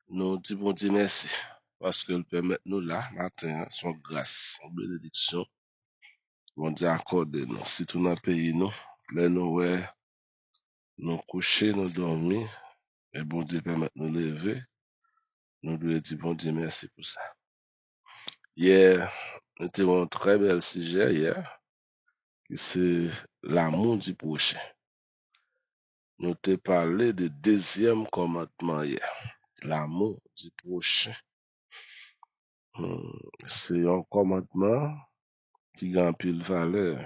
Nous disons bon Dieu merci parce qu'il permet nous là, matin, son grâce, son bénédiction. Bon Dieu accorde nous. Si tout dans le pays, nous, là, nous, ouais, nous coucher, nous dormir, et bon Dieu permet nous lever, nous devons dire bon Dieu merci pour ça. Hier, nous avons un très bel sujet hier, qui c'est l'amour du prochain. Nous t'ai parlé du deuxième commandement hier, l'amour du prochain. C'est un commandement qui a un pile valeur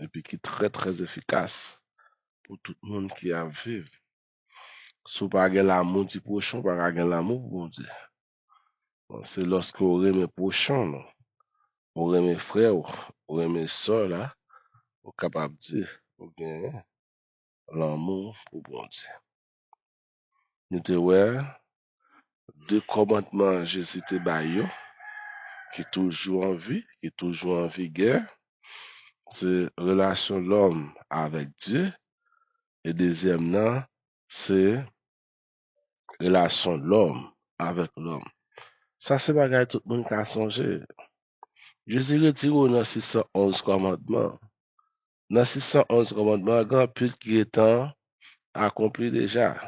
et puis qui est très très efficace pour tout le monde qui a vécu. Si vous n'avez pas l'amour du prochain, vous n'avez pas l'amour pour bon Dieu. Bon, c'est lorsque vous aimez le prochain, non? Vous aimez frère, vous aimez soeur, là, vous êtes capable de dire, vous avez l'amour pour bon Dieu. Nous avons deux commandements Jésus te baillé, qui est toujours en vie, qui est toujours en vigueur. C'est relation de l'homme avec Dieu. Et deuxièmement, c'est relation de l'homme avec l'homme. Ça, c'est bagay tout le monde qui a songé. Jésus retire dans 611 commandements. Dans 611 commandements, grand pile qui est temps accompli déjà.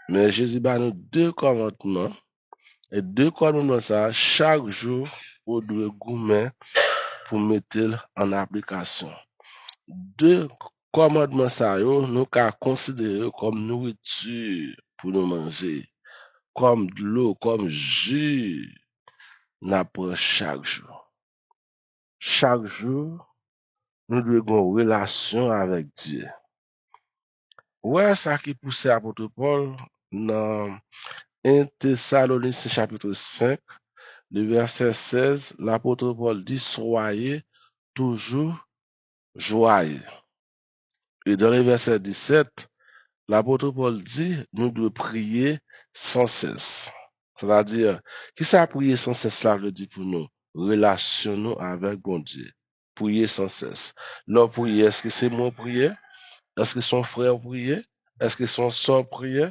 Mais Jésus bat nous deux commandements. Et deux commandements, ça, chaque jour, on doit goumer pour mettre en application. Deux commandements, ça, nous qu'à considérer comme nourriture pour nous manger. Comme de l'eau, comme jus, n'apprend chaque jour. Chaque jour, nous devons avoir une relation avec Dieu. Ouais, ça qui poussait l'apôtre Paul dans 1 Thessaloniciens chapitre 5, le verset 16, l'apôtre Paul dit, soyez toujours joyeux. Et dans le verset 17, l'apôtre Paul dit, nous devons prier sans cesse. C'est-à-dire, qui ça prier sans cesse là veut dire pour nous? Relationnons avec bon Dieu. Prier sans cesse. Leur prier, est-ce que c'est moi prier? Est-ce que son frère prier? Est-ce que son soeur prier?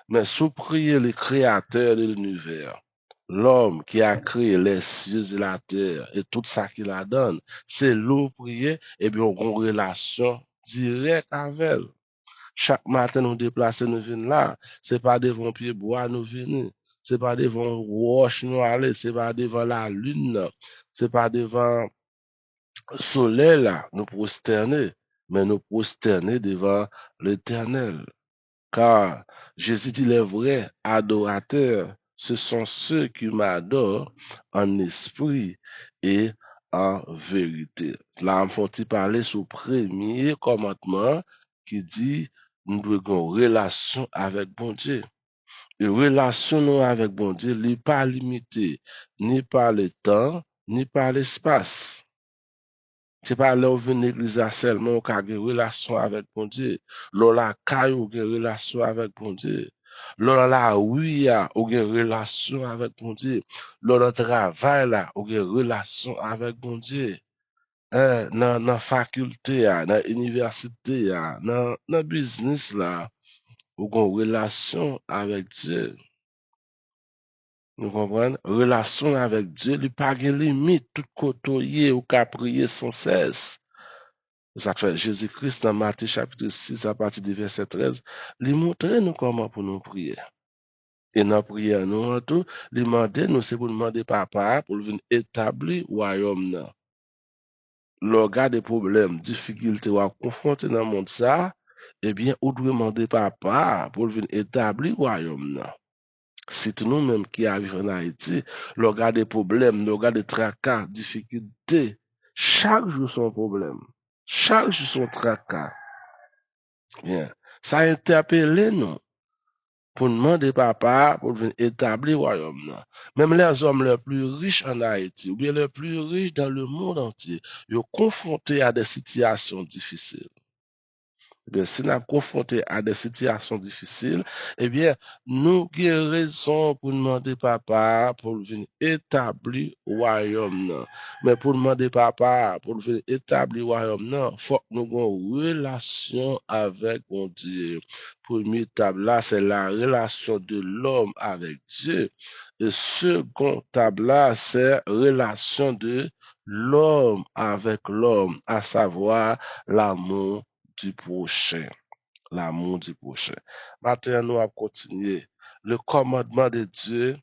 Mais sous prier le créateur de l'univers, l'homme qui a créé les cieux et la terre et tout ça qu'il a donné, c'est l'eau prier et bien on a une relation directe avec elle. Chaque matin, nous déplaçons, nous venons là. C'est pas devant pied bois, nous venons. C'est pas devant roche, nous aller. C'est pas devant la lune. C'est pas devant le soleil, là. Nous prosterner. Mais nous prosterner devant l'éternel. Car Jésus dit les vrais adorateurs, ce sont ceux qui m'adorent en esprit et en vérité. Là, on faut parler sur le premier commandement qui dit nous devons avoir une relation avec bon Dieu. Une relation avec bon Dieu n'est pas limitée ni par le temps, ni par l'espace. C'est pas là où vient l'église seulement qu'on a une relation avec bon Dieu. Là, la caillou, une relation avec bon Dieu. Là, la oui, ou une relation avec bon Dieu. Là, le travail, là, ou une relation avec bon Dieu. Dans la faculté, dans l'université, dans le business, là, ou une relation avec Dieu. Nous comprenons? Relation avec Dieu, il n'y a pas de limite, tout côté ou qu'à prier sans cesse. Ça fait Jésus-Christ dans Matthieu chapitre 6 à partir du verset 13, il montre nous comment pour nous prier. Et dans la prière, nous, en tout, il demande, nous, c'est pour demander papa pour venir établir le royaume. Le gars des problèmes, difficultés ou à confronter dans le monde ça, eh bien, on doit demander papa pour venir établir le royaume. C'est nous-mêmes qui arrivons en Haïti, le gars des problèmes, le gars des tracas, difficultés, chaque jour son problème, chaque jour son tracas. Bien. Ça a interpellé nous pour demander papa pour venir établir le royaume. Même les hommes les plus riches en Haïti, ou bien les plus riches dans le monde entier, ils sont confrontés à des situations difficiles. Eh bien, si nous sommes confrontés à des situations difficiles, eh bien, nous avons raison pour demander papa pour venir établir le royaume. Non. Mais pour demander papa pour venir établir le royaume, non, faut que nous ayons une relation avec mon Dieu. Première étape là, c'est la relation de l'homme avec Dieu. Et second étape là, c'est la relation de l'homme avec l'homme, à savoir l'amour du prochain. L'amour du prochain. Maintenant, nous allons continuer. Le commandement de Dieu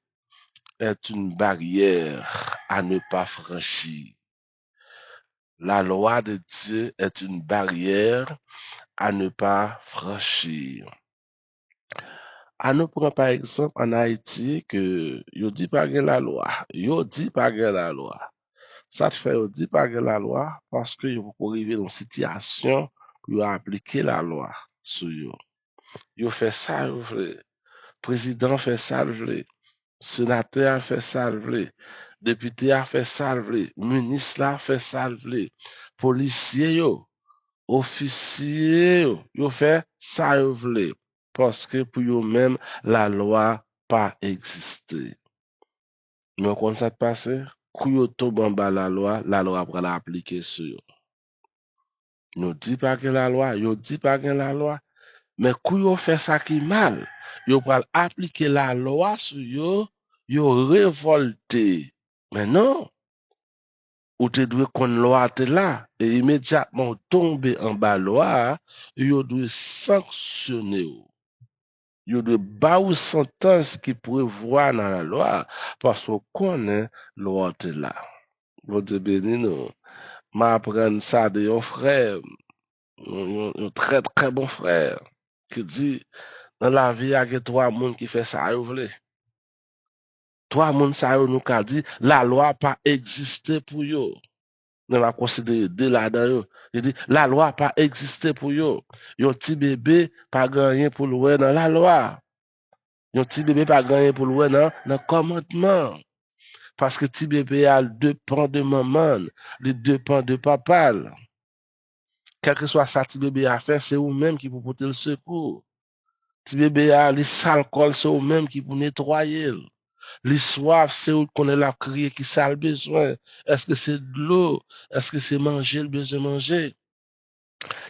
est une barrière à ne pas franchir. La loi de Dieu est une barrière à ne pas franchir. À nous prendre par exemple en Haïti que yo dit pas gen la loi. Yo dit pas gen la loi. Ça te fait yo dit pas gen la loi parce que yo pour arriver dans une situation pour yo appliquer la loi sur yo. Yo fait ça, yo vle. Président fait ça, le vle. Sénateur fait ça, le vle. Député a fait ça, le vle. Ministre là fait ça, le vle. Policier yo, officier yo, yo fait ça, yo vle. Parce que pour eux même la loi pas existé. Mais quand ça passe, quand yo tombe en bas la loi pour l'appliquer sur eux. Nous dit pas que la loi, yo dit pas que la loi, mais quand yo fait ça qui mal, yo pour appliquer la loi sur eux, yo révolté. Mais non, ou te doit qu'on loi te là, et immédiatement tomber en bas loi, yo doit sanctionner ou. Yo de ba ou sentence qui pourrait voir dans la loi parce qu'on connaît loi te là. Bon Dieu béni nous. M'apprendre ça de un frère, un très très bon frère, qui dit dans la vie il y a que trois monde qui fait ça yo vle. Trois monde ça yo nous ka dit la loi pas existé pour yo. Nous la considérer de là-dedans yo. Il dit la loi pas existé pour yo. Yon petit bébé pas gagné pour le dans la loi. Yon petit bébé pas gagné pour le dans le commandement. Parce que petit bébé a deux pans de maman, les deux pans de papa. Quel que soit ça petit bébé a fait, c'est vous-même qui pour porter le secours. Petit bébé a les sales cols, c'est vous-même qui pour nettoyer. Les soif, c'est vous qu'on est là crier qui ça le besoin. Est-ce que c'est de l'eau? Est-ce que c'est manger, le besoin de manger?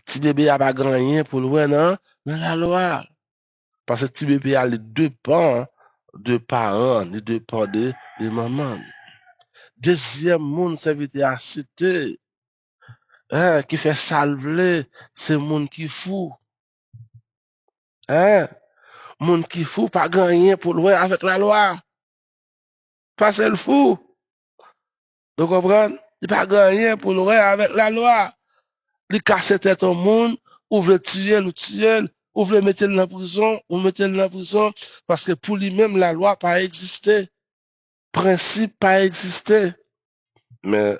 Petit bébé a pas gagné pour le dans la loi. Parce que petit bébé a les deux pans de parents, les deux pans de maman. Deuxième monde, c'est vite à citer, qui fait salver, c'est monde qui fou. Hein? Monde qui fou, pas gagner pour loin avec la loi. Pas c'est le fou. Vous comprenez? Il pas gagner pour loin avec la loi. Il casse tête au monde, ouvre tuer, ouvre mettre dans la prison, ou mettre dans la prison, parce que pour lui-même, la loi pas existé. Principe pas existé. Mais,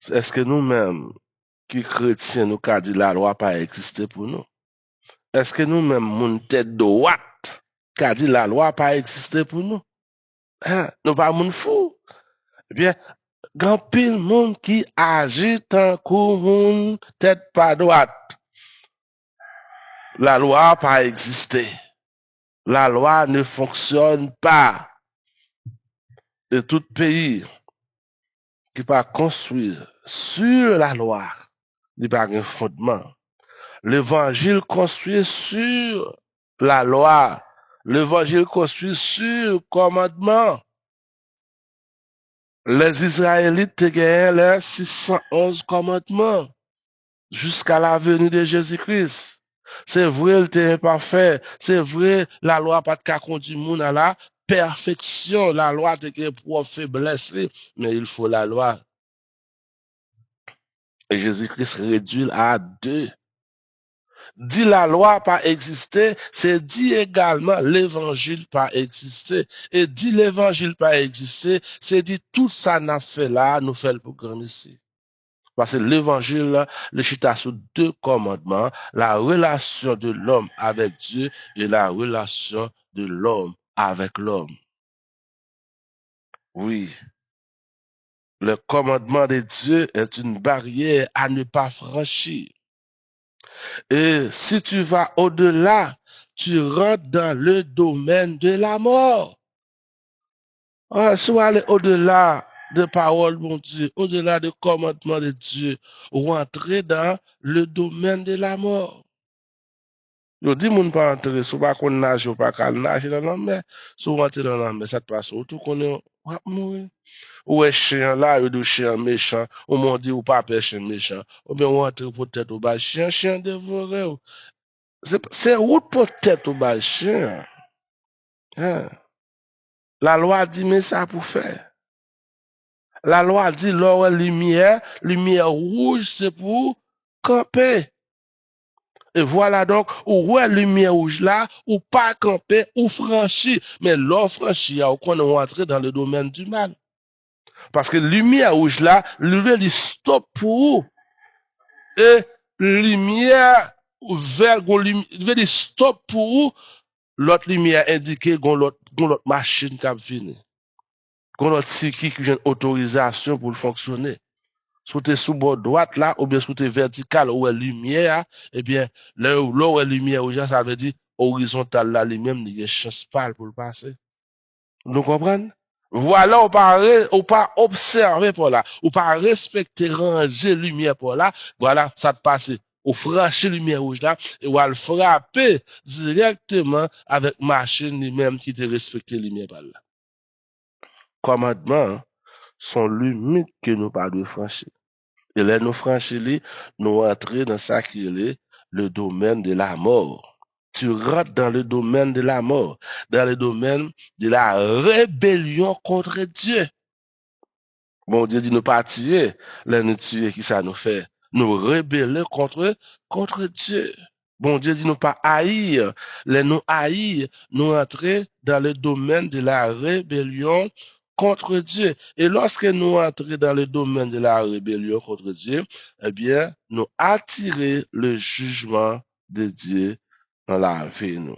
est-ce que nous-mêmes, qui chrétiens, nous, qu'a dit la loi pas existé pour nous? Est-ce que nous-mêmes, mon tête droite, qu'a dit la loi pas existé pour nous? Hein? Nous pas moun fou. Eh bien, grand pile monde qui agit tant que moun tête pas droite. La loi pas existé. La loi ne fonctionne pas. Et tout pays qui pas construit sur la loi, il pas un fondement. L'évangile construit sur la loi. L'évangile construit sur le commandement. Les Israélites te gagné les 611 commandements jusqu'à la venue de Jésus-Christ. C'est vrai, il était imparfait. C'est vrai, la loi pas de conduire monde à la perfection. La loi te pour faiblesse, mais il faut la loi. Et Jésus-Christ réduit à deux. Dit la loi pas exister, c'est dit également l'évangile pas exister. Et dit l'évangile pas exister, c'est dit tout ça n'a fait là, nous fait le programme ici. Parce que l'évangile, le chita sur deux commandements, la relation de l'homme avec Dieu et la relation de l'homme avec l'homme. Oui, le commandement de Dieu est une barrière à ne pas franchir. Et si tu vas au-delà, tu rentres dans le domaine de la mort. Si vous allez au-delà de paroles, mon Dieu, au-delà des commandements de Dieu, vous entrez dans le domaine de la mort. Yo dit moun pas entrer, si vous pas qu'on nage, ou pas qu'à nager dans la mer, si vous entrez dans la mer, ça te passe autour qu'on est, mourir. Ou est chien là, ou de chien méchant, ou m'ont dit ou pas pêche méchant, ou bien ou entre peut-être au bas chien dévoré. C'est route peut-être au bas chien. Hein? La loi dit mais ça pour faire. La loi dit l'or lumière, lumière rouge c'est pour camper. Et voilà donc, ou ouais lumière rouge là, ou pas camper, ou franchir. Mais l'or franchi, on est entré dans le domaine du mal. Parce que lumière rouge là, lui, stop pour vous. Et lumière vert, il dit stop pour vous. L'autre lumière indiquée, l'autre machine qui a fini. L'autre circuit qui a une autorisation pour fonctionner. Si tu es sous bord droite là, ou bien si tu es vertical, où est lumière, eh bien, là où est lumière, ça veut dire horizontal là, lui-même, il y a chance pas pour le passer. Nous comprenons? Voilà, on pas observer pour là, ou pas respecter, ranger lumière pour là, voilà, ça te passe. Ou franchir lumière rouge là, et ou le frapper directement avec machine lui-même qui te respecte lumière par là. Commandements sont limites que nous pas de franchir. Et là, nous franchir, nous entrer dans ça qui est le domaine de la mort. Tu rentres dans le domaine de la mort, dans le domaine de la rébellion contre Dieu. Bon Dieu dit nous pas tuer, là nous tuer, qui ça nous fait? Nous rébeller contre Dieu. Bon Dieu dit nous pas haïr, là nous haïr, nous entrer dans le domaine de la rébellion contre Dieu. Et lorsque nous entrons dans le domaine de la rébellion contre Dieu, eh bien, nous attirer le jugement de Dieu dans la vie, nous.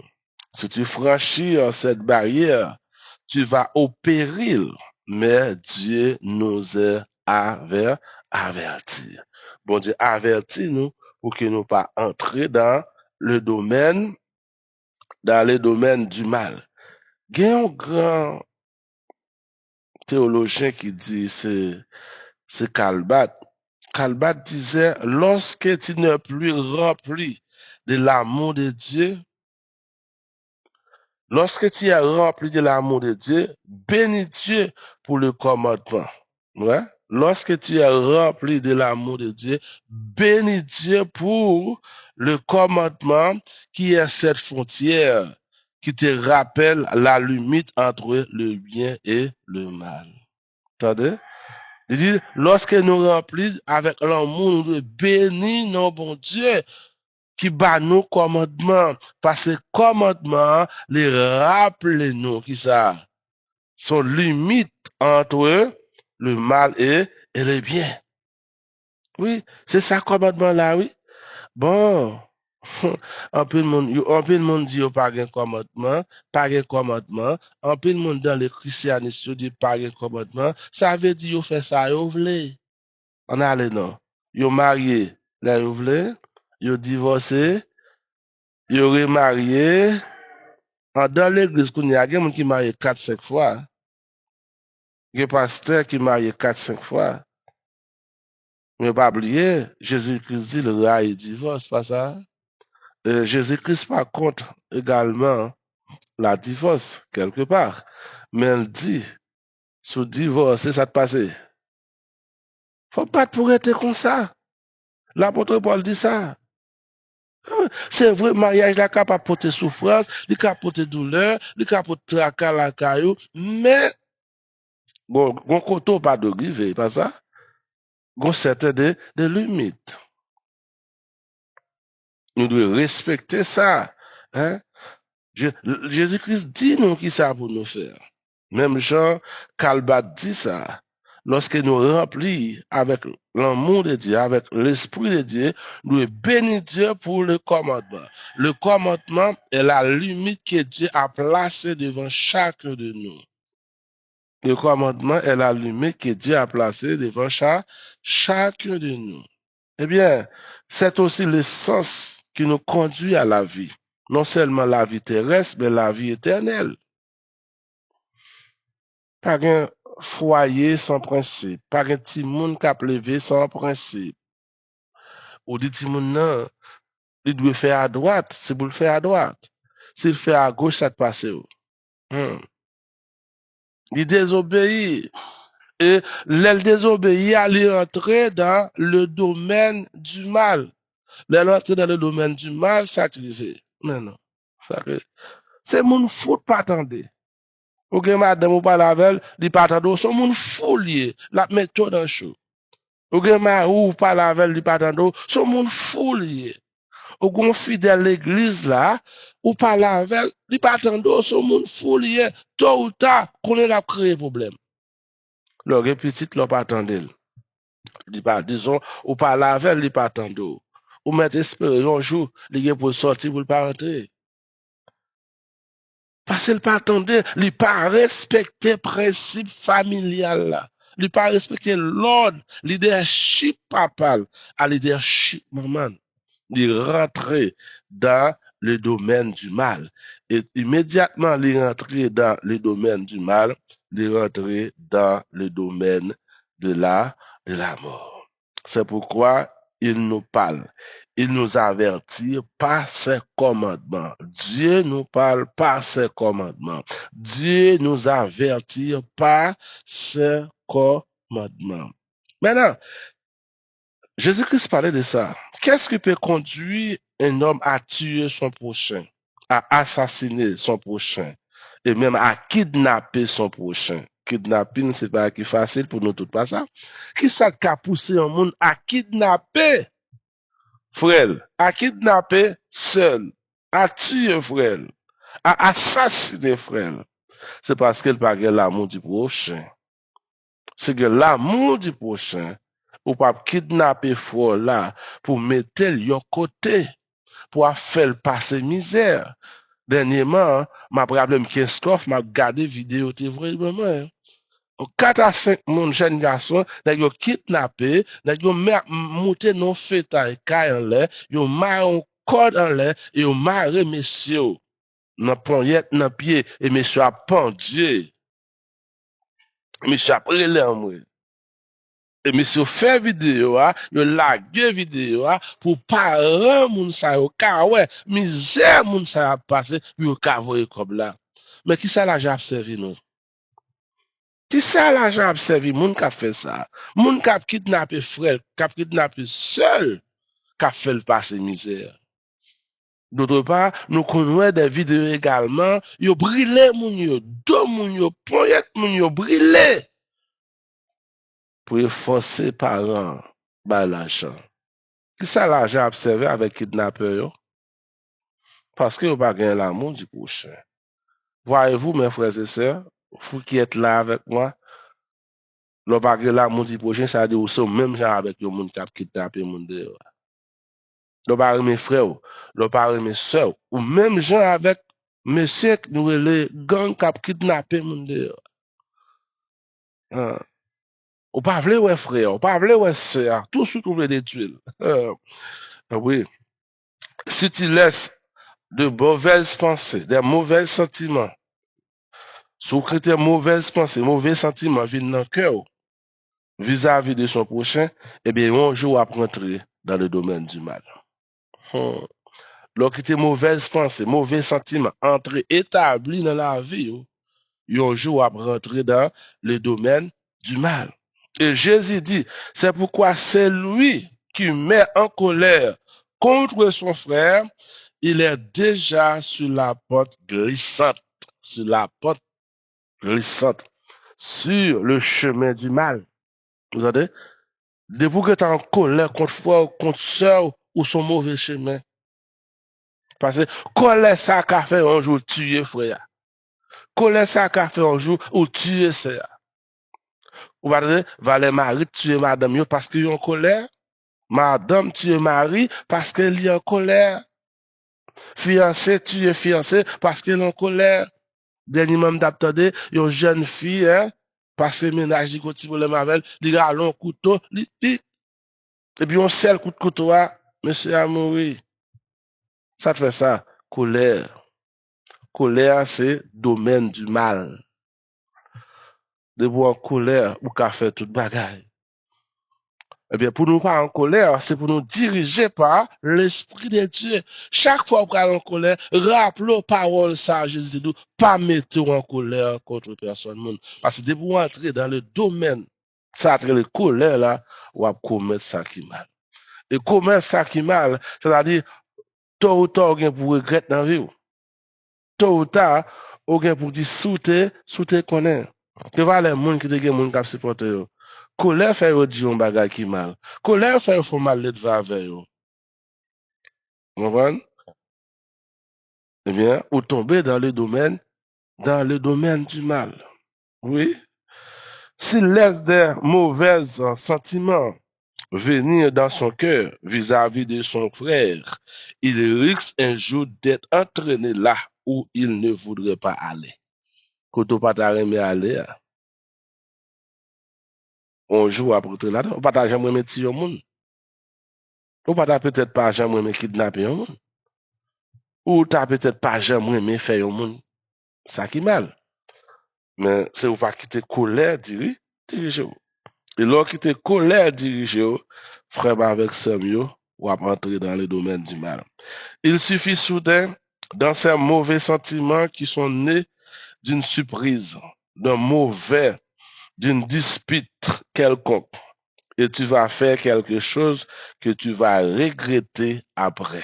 Si tu franchis cette barrière, tu vas au péril, mais Dieu nous a avertis. Bon Dieu avertit nous pour que nous pas entrer le domaine, dans le domaine du mal. Il y a un grand théologien qui dit, c'est Calbat. Calbat disait, lorsque tu n'es plus rempli de l'amour de Dieu, lorsque tu es rempli de l'amour de Dieu, bénis Dieu pour le commandement. Ouais? Lorsque tu es rempli de l'amour de Dieu, bénis Dieu pour le commandement qui est cette frontière qui te rappelle la limite entre le bien et le mal. Attendez? Il dit, lorsque nous remplissons avec l'amour, nous devons bénir nos bon Dieu qui bat nos commandements. Parce que commandements, les rappellent nous qui ça sont limites entre le mal et le bien. Oui, c'est ça commandement là, oui. Bon, un peu de monde dit pas de commandement, pas de commandement. Un peu de monde dans les christianistes dit pas de commandement. Ça veut dire yo fait ça, yo voulez. On a les non. Yo marié, là yo voulez. Yo divorcé, yo remarié. Dans l'église, il y a des gens qui marié 4-5 fois. Il y a des pasteurs qui marié 4-5 fois. Mais pas oublier, Jésus-Christ dit le rail divorce, pas ça? Jésus-Christ par contre également la divorce quelque part. Mais elle dit, sous divorce, ça te passe. Faut pas pour être comme ça. L'apôtre Paul dit ça. C'est vrai, mariage là capable porter souffrance, il capable porter douleur, il capable porter tracas la caillou, mais bon, côté pas de rive, pas ça? Gon certain de limites. Nous devons respecter ça. Hein? Jésus-Christ dit nous qui ça pour nous faire. Même Jean Calbat dit ça. Lorsque nous remplis avec l'amour de Dieu, avec l'esprit de Dieu, nous bénissons Dieu pour le commandement. Le commandement est la limite que Dieu a placée devant chacun de nous. Le commandement est la limite que Dieu a placée devant chacun de nous. Eh bien, c'est aussi le sens qui nous conduit à la vie. Non seulement la vie terrestre, mais la vie éternelle. Pas un foyer sans principe. Pas un petit monde qui a levé sans principe. Ou dit petit monde non, il doit faire à droite, c'est pour le faire à droite. S'il fait à gauche, ça te passe où? Hmm. Il désobéit. Et l'aile désobéit, elle est entrée dans le domaine du mal. L'aile entrée dans le domaine du mal, ça te fait. Mais non. C'est mon fou pas attendre. Ok, madame, ou pas la veille, il pas attendre. C'est mon fou lié. La méthode en chaud. Ok, ma ou pas la veille, il pas attendre. C'est mon fou lié. Ou gon fidèle l'église là, ou pas la veille, il pas attendre. C'est mon fou lié. Tôt ou tard, qu'on a créé problème. Le petit, l'on pas attendre. Disons, ou pas la veille, il pas attendre. Ou mettre espérer un jour, il est pour sortir pour pas rentrer. Parce qu'il pas attendre, il pas respecter principe familial là. Il pas respecter l'ordre, leadership papal, à leadership maman. Il rentrer dans le domaine du mal. Et immédiatement, il rentrer dans le domaine du mal, il rentrer dans le domaine de la mort. C'est pourquoi il nous parle. Il nous avertit par ses commandements. Dieu nous parle par ses commandements. Dieu nous avertit par ses commandements. Maintenant, Jésus-Christ parlait de ça. Qu'est-ce qui peut conduire un homme à tuer son prochain, à assassiner son prochain, et même à kidnapper son prochain? Kidnapping, c'est pas qui facile pour nous tous, pas ça? Qui ça qui a poussé un monde à kidnapper frère, à kidnapper seul, à tuer frère, à assassiner frère? C'est parce qu'il n'a pas l'amour du prochain. C'est que l'amour du prochain, ou pas kidnapper frère là, pour mettre le côté, pour faire passer misère. Dernièrement, ma problème Christophe m'a regardé vidéo, t'es vraiment, hein. 4 à 5 mon jeune garçon, nèg yo kidnappé, nèg yo monté non fétail kay en l'air, yo marre un code en l'air, et yo marre monsieur nan poignette nan pied, et monsieur a pendu, monsieur a prélé en moi. Et monsieur fait vidéo, yo lage vidéo, pour pas rendre moun sa yo ka ouais, misère moun sa a passé, yo ka voye comme là. Mais qui ça la j'ai observé nous? Qui ça la j'ai observé moun ka fait ça? Moun ka kidnappé frère, ka kidnappé seul, ka fait le passer misère. D'autre part, nous connaissons des vidéos également, yo brûlé moun yo, deux moun yo, poyet moun yo brûlé pour forcer parents par l'argent. Qui ça là j'ai observé avec kidnappeur yo? Parce que vous pas gagné l'amour du prochain. Voyez-vous, mes frères et sœurs, vous qui êtes là avec moi, l'on pas gagné l'amour du prochain, ça veut dire que vous même genre avec le monde qui a kidnappé le monde dehors. L'on pas mes frères, l'on pas mes sœurs, ou même gens avec monsieur qui nous les gang qui a kidnappé le monde dehors. Hein. Ou pas vle ouais frère, ou pas vle ouais sœur, tout ce que vous voulez des tuiles. Oui. Si tu laisses de mauvaises pensées, des mauvais sentiments, sous critère mauvaises pensées, mauvais sentiments viennent dans le cœur vis-à-vis de son prochain, eh bien, un jour à rentrer dans le domaine du mal. Lorsque tes mauvaises pensées, mauvais sentiments entrent établis dans la vie, un jour à rentrer dans le domaine du mal. Et Jésus dit, c'est pourquoi c'est lui qui met en colère contre son frère, il est déjà sur la porte glissante, sur la porte glissante, sur le chemin du mal. Vous entendez? Depuis que tu es en colère contre frère, contre soeur, ou son mauvais chemin. Parce que colère, ça a fait un jour tuer frère. Colère, ça a fait un jour ou tuer sœur. Ou va dire, valet mari tuer madame parce qu'il est en colère. Madame tuer mari parce qu'elle est en colère. Fiancé tuer fiancé parce qu'elle est en colère. Dernièrement, m'attendais, une jeune fille, hein, parce que ménage dit qu'on le mavel, il a un couteau, il Et puis on seul coup de couteau, monsieur a mouru. Ça te fait ça. Colère. Colère, c'est domaine du mal. De vous en colère, ou qu'à faire toute bagaille. Eh bien, pour nous pas en colère, c'est pour nous diriger par l'Esprit de Dieu. Chaque fois qu'on est en colère, rappelons paroles ça, Jésus dit, pas mettre en colère contre personne. Parce que de vous entrer dans le domaine, ça, le colère là, ou à commettre ça qui mal. Et commettre ça qui mal, c'est-à-dire, tôt ou tard, on pour regretter dans la vie. Tôt ou tard, on pour dire souter connaît. Que va les gens qui te gen moun k'ap supporter yo. Colère fait yo di yon bagay qui mal. Colère fait yo font mal let va avec yo. Vous comprenez? Eh bien, ou tomber dans le domaine du mal. Oui. S'il laisse des mauvais sentiments venir dans son cœur vis-à-vis de son frère, il risque un jour d'être entraîné là où il ne voudrait pas aller. Quand on pas t'aimer aller, on joue à porter là-dedans. On pas jamais mettre sur monde. On pas peut-être pas jamais kidnapper un monde. Ou t'as peut-être pas jamais faire un monde. Ça qui mal. Mais c'est ou pas quitter colère diriger. Et lorsque quitter colère diriger, frère avec Samuel, ou à entrer dans le domaine du mal. Il suffit soudain, dans ces mauvais sentiments qui sont nés d'une surprise, d'une dispute quelconque, et tu vas faire quelque chose que tu vas regretter après.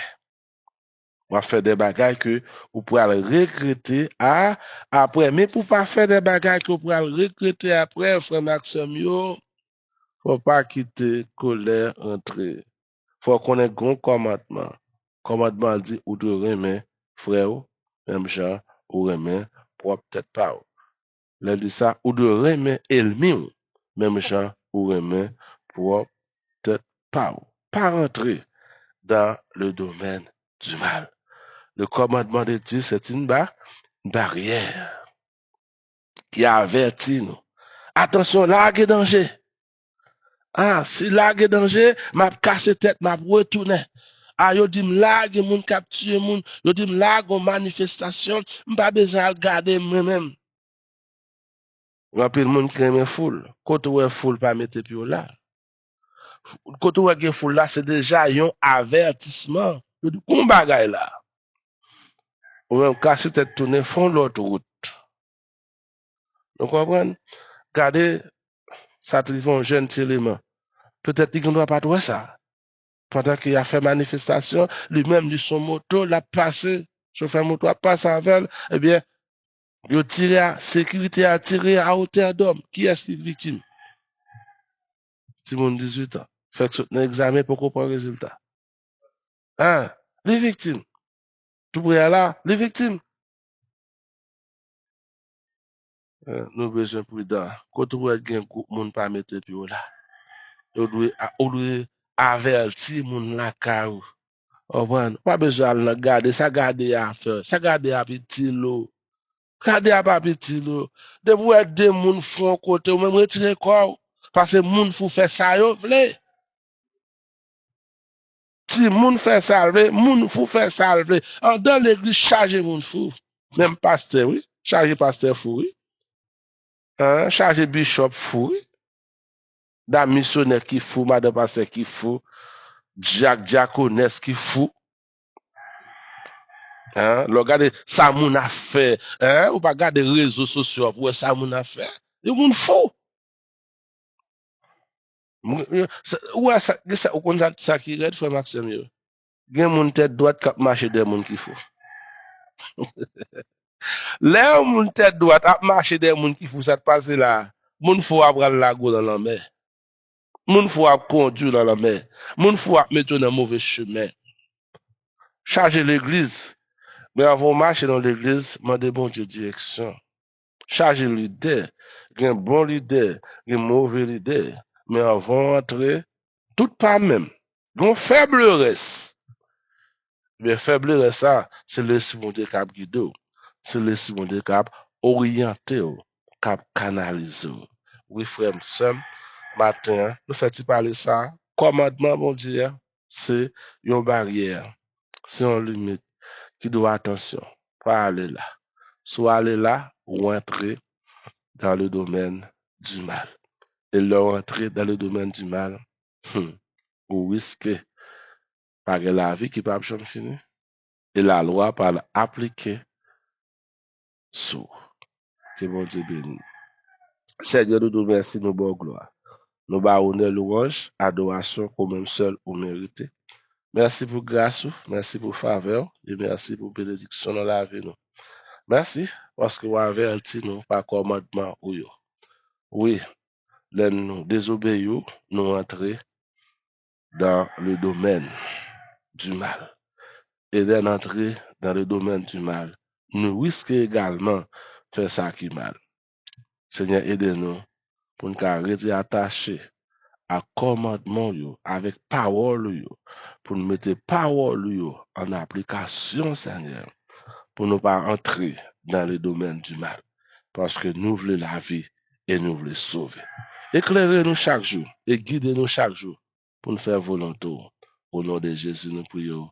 On va faire des bagages que vous pourrez regretter après. Mais pour pas faire des bagages que vous pourrez regretter après, frère Maxime, faut pas quitter colère entrer. Faut qu'on ait un commandement. Commandement dit ou de remettre frère, même genre, ou remettre propre tête pas. Là dit ça, ou de remettre ennemi, même genre, ou remettre propre tête pas. Pas rentrer dans le domaine du mal. Le commandement de Dieu, c'est une barrière qui avertit nous. Attention, là, il y a danger. Ah, si là, il y a danger, m'a cassé tête, m'a retourné. Ah, yo dit là, il y a moun k'ap tué moun. Yo dit là, il y a une manifestation, m'pas besoin de regarder moi-même. On appelle moun qui aime foule. Quand on est foule, pas mettre pied là. Quand on est foule là, c'est déjà un avertissement. Yo dit, qu'on bagaille là. Ou même casser tête tourner, font l'autre route. Vous comprenez? Regardez, ça trive un jeune élément. Peut-être qu'il ne doit pas trouver ça. Pendant qu'il a fait manifestation, lui-même, de son moto, l'a passé, chauffeur moto a passé avec, eh bien, il a tiré à sécurité, a tiré à hauteur d'homme. Qui est-ce qui est victime? C'est mon 18 ans. Fait que un examen pour comprendre le résultat. Hein? Les victimes. Tout près là, les victimes. Nous besoin prudent. Quand on a un groupe, monde pas mettre pied là. On doit avertir moun la carou. Pas besoin de garder, ça garder à faire, ça garder à petit lot. Garder à pas petit lot. De vous être des moun font côté, ou même retirer corps. Parce que moun fou fait ça, yo vle. Si moun fait salver, moun fou fait salver. En dans l'église, charger moun fou. Même pasteur, oui. Charger pasteur fou, oui. Hein? Charger bishop fou, oui. Dame missionnaire qui fou, madame pasteur qui fou. Diaconesse qui fou. Hein? Regardez, ça moun a fait. Hein? Ou pas regarder les réseaux sociaux pour ça moun a fait. Yo moun fou. Ouais, ça, ou ça qui red, frère Maxime, yo. Gen moun tête droite kap marcher des moun qui fou. Là, moun tête droite ap marcher des moun qui fou, ça te passe là. Moun fou ap pral la go dans la mer. Moun fou ap conduire dans la mer. Moun fou ap mettre dans mauvais chemin. Charger l'église. Mais avant marcher dans l'église, demandez bon Dieu direction. Charger leader. Gen bon leader, gen mauvais leader. Mais avant entrer, tout pas même. Gon faible reste. Mais faible reste ça, c'est l'esprit bon Dieu cap guide. C'est l'esprit bon Dieu cap orienté, cap canalisé. Oui, frère, somme, matin, nous faisons parler ça. commandement, bon Dieu, c'est une barrière, c'est une limite qui doit attention, pas aller là. Soit aller là ou entrer dans le domaine du mal. Et leur entrer dans le domaine du mal, ou risquer par la vie qui peut jamais finir. Et la loi par appliquer sous. Que bon Dieu béni. Seigneur, nous nous merci, nous bonne gloire. Nous bas honneur, louange, adoration comme même seul ou mérité. Merci pour grâce, merci pour faveur et merci pour bénédiction dans la vie nous. Merci parce que vous avez averti nous par commandement ou yo. Oui, nous désobéissons, nous entrer dans le domaine du mal. Et d'entrer dans le domaine du mal, nous risquons également faire ça qui est mal. Seigneur, aidez-nous pour nous rester attachés à commandement yo, avec parole yo, pour nous mettre parole yo en application, Seigneur, pour ne pas entrer dans le domaine du mal, parce que nous voulons la vie et nous voulons sauver. Éclairez-nous chaque jour et guidez-nous chaque jour pour nous faire volonté. Au nom de Jésus, nous prions.